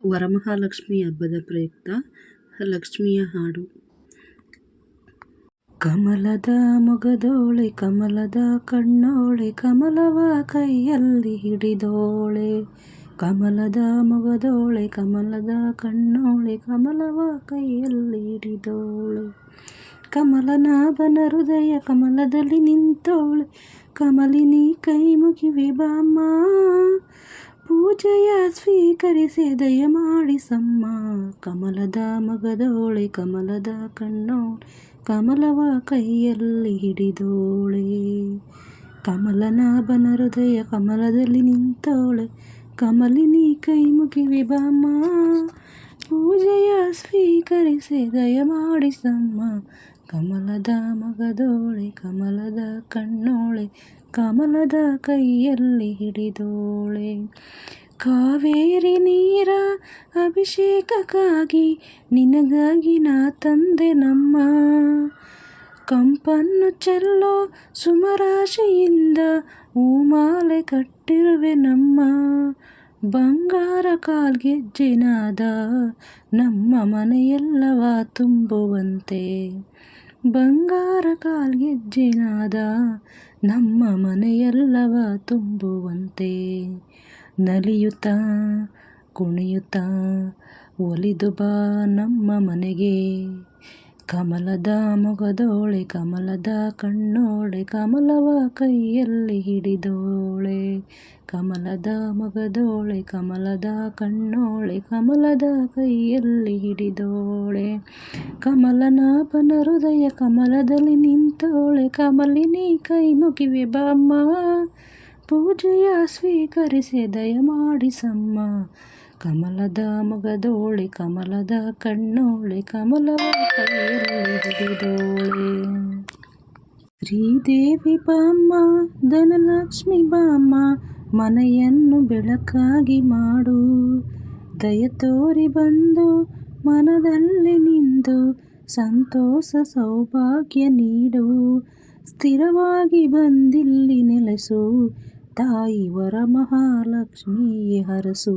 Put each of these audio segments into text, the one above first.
ವರಮಹಾಲಕ್ಷ್ಮಿ ಹಬ್ಬದ ಪ್ರಯುಕ್ತ ಲಕ್ಷ್ಮಿಯ ಹಾಡು. ಕಮಲದ ಮೊಗದೋಳೆ ಕಮಲದ ಕಣ್ಣೋಳೆ ಕಮಲವ ಕೈಯಲ್ಲಿ ಹಿಡಿದೋಳೆ. ಕಮಲದ ಮೊಗದೋಳೆ ಕಮಲದ ಕಣ್ಣೋಳೆ ಕಮಲವ ಕೈಯಲ್ಲಿ ಹಿಡಿದೋಳೆ. ಕಮಲನಾಭನ ಹೃದಯ ಕಮಲದಲ್ಲಿ ನಿಂತೋಳೆ. ಕಮಲಿನಿ ಕೈ ಮುಗಿವೆ ಬಾಮ್ಮ, ಪೂಜೆಯ ಸ್ವೀಕರಿಸಿ ದಯಮಾಡಿಸಮ್ಮ. ಕಮಲದ ಮೊಗದೋಳೆ ಕಮಲದ ಕಣ್ಣೋಳೆ ಕಮಲವ ಕೈಯಲ್ಲಿ ಹಿಡಿದೋಳೆ. ಕಮಲನಾಭನ ಹೃದಯ ಕಮಲದಲ್ಲಿ ನಿಂತೋಳೆ. ಕಮಲಿನಿ ಕೈ ಮುಗಿವೆ ಬಾಮ್ಮ, ಪೂಜೆಯ ಸ್ವೀಕರಿಸಿ ದಯಮಾಡಿಸಮ್ಮ. ಕಮಲದ ಮೊಗದೋಳೆ ಕಮಲದ ಕಣ್ಣೋಳೆ ಕಮಲದ ಕೈಯಲ್ಲಿ ಹಿಡಿದೋಳೆ. ಕಾವೇರಿ ನೀರ ಅಭಿಷೇಕಕ್ಕಾಗಿ ನಿನಗಾಗಿ ನಾ ತಂದೆ ನಮ್ಮ. ಕಂಪನ್ನು ಚೆಲ್ಲೋ ಸುಮರಾಶಿಯಿಂದ ಹೂಮಾಲೆ ಕಟ್ಟಿರುವೆ ನಮ್ಮ. ಬಂಗಾರ ಕಾಲ್ಗೆಜ್ಜೆನಾದ ನಮ್ಮ ಮನೆಯೆಲ್ಲವ ತುಂಬುವಂತೆ. ಬಂಗಾರ ಕಾಲ್ಗೆಜ್ಜೆನಾದ ನಮ್ಮ ಮನೆಯೆಲ್ಲವ ತುಂಬುವಂತೆ. ನಲಿಯುತ್ತಾ ಕುಣಿಯುತ್ತಾ ಒಲಿದು ಬಾ ನಮ್ಮ ಮನೆಗೆ. ಕಮಲದ ಮೊಗದೋಳೆ ಕಮಲದ ಕಣ್ಣೋಳೆ ಕಮಲವ ಕೈಯಲ್ಲಿ ಹಿಡಿದೋಳೆ. ಕಮಲದ ಮೊಗದೋಳೆ ಕಮಲದ ಕಣ್ಣೋಳೆ ಕಮಲದ ಕೈಯಲ್ಲಿ ಹಿಡಿದೋಳೆ. ಕಮಲನಾಭನ ಹೃದಯ ಕಮಲದಲ್ಲಿ ನಿಂತೋಳೆ. ಕಮಲಿನಿ ಕೈ ಮುಗಿವೆ ಬಾಮ್ಮ, ಪೂಜೆಯ ಸ್ವೀಕರಿಸಿ ದಯಮಾಡಿಸಮ್ಮ. ಕಮಲದ ಮೊಗದೋಳೆ ಕಮಲದ ಕಣ್ಣೋಳೆ ಕಮಲವ ಕೈಯಲ್ಲಿ ಹಿಡಿದೋಳೆ. ಶ್ರೀದೇವಿ ಬಾಮ್ಮ ಧನಲಕ್ಷ್ಮಿ ಬಾಮ್ಮ, ಮನೆಯನ್ನು ಬೆಳಕಾಗಿ ಮಾಡು. ದಯ ತೋರಿ ಬಂದು ಮನದಲ್ಲಿ ನಿಂದು ಸಂತೋಷ ಸೌಭಾಗ್ಯ ನೀಡು. ಸ್ಥಿರವಾಗಿ ಬಂದಿಲ್ಲಿ ನೆಲೆಸು, ತಾಯಿ ವರಮಹಾಲಕ್ಷ್ಮಿ ಹರಸು.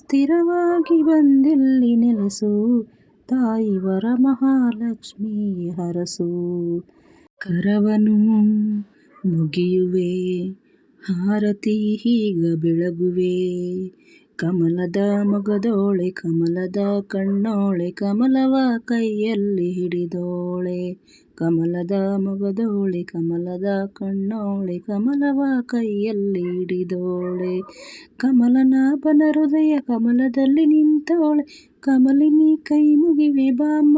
ಸ್ಥಿರವಾಗಿ ಬಂದಿಲ್ಲಿ ನೆಲೆಸು, ತಾಯಿ ವರಮಹಾಲಕ್ಷ್ಮಿ ಹರಸು. ಕರವನು ಮುಗಿಯುವೆ ಹಾರತಿ ಹೀಗ ಬೆಳಗುವೆ. ಕಮಲದ ಮೊಗದೋಳೆ ಕಮಲದ ಕಣ್ಣೋಳೆ ಕಮಲವ ಕೈಯಲ್ಲಿ ಹಿಡಿದೋಳೆ. ಕಮಲದ ಮೊಗದೋಳೆ ಕಮಲದ ಕಣ್ಣೋಳೆ ಕಮಲವ ಕೈಯಲ್ಲಿ ಹಿಡಿದೋಳೆ. ಕಮಲನಾಭನ ಹೃದಯ ಕಮಲದಲ್ಲಿ ನಿಂತೋಳೆ. ಕಮಲಿನಿ ಕೈ ಮುಗಿವೆ ಬಾಮ್ಮ,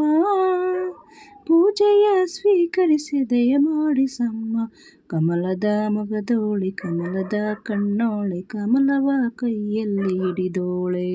ಪೂಜೆಯ ಸ್ವೀಕರಿಸಿ ದಯಮಾಡಿಸಮ್ಮ. ಕಮಲದ ಮೊಗದೋಳೆ ಕಮಲದ ಕಣ್ಣೋಳೆ ಕಮಲವ ಕೈಯಲ್ಲಿ ಹಿಡಿದೋಳೆ.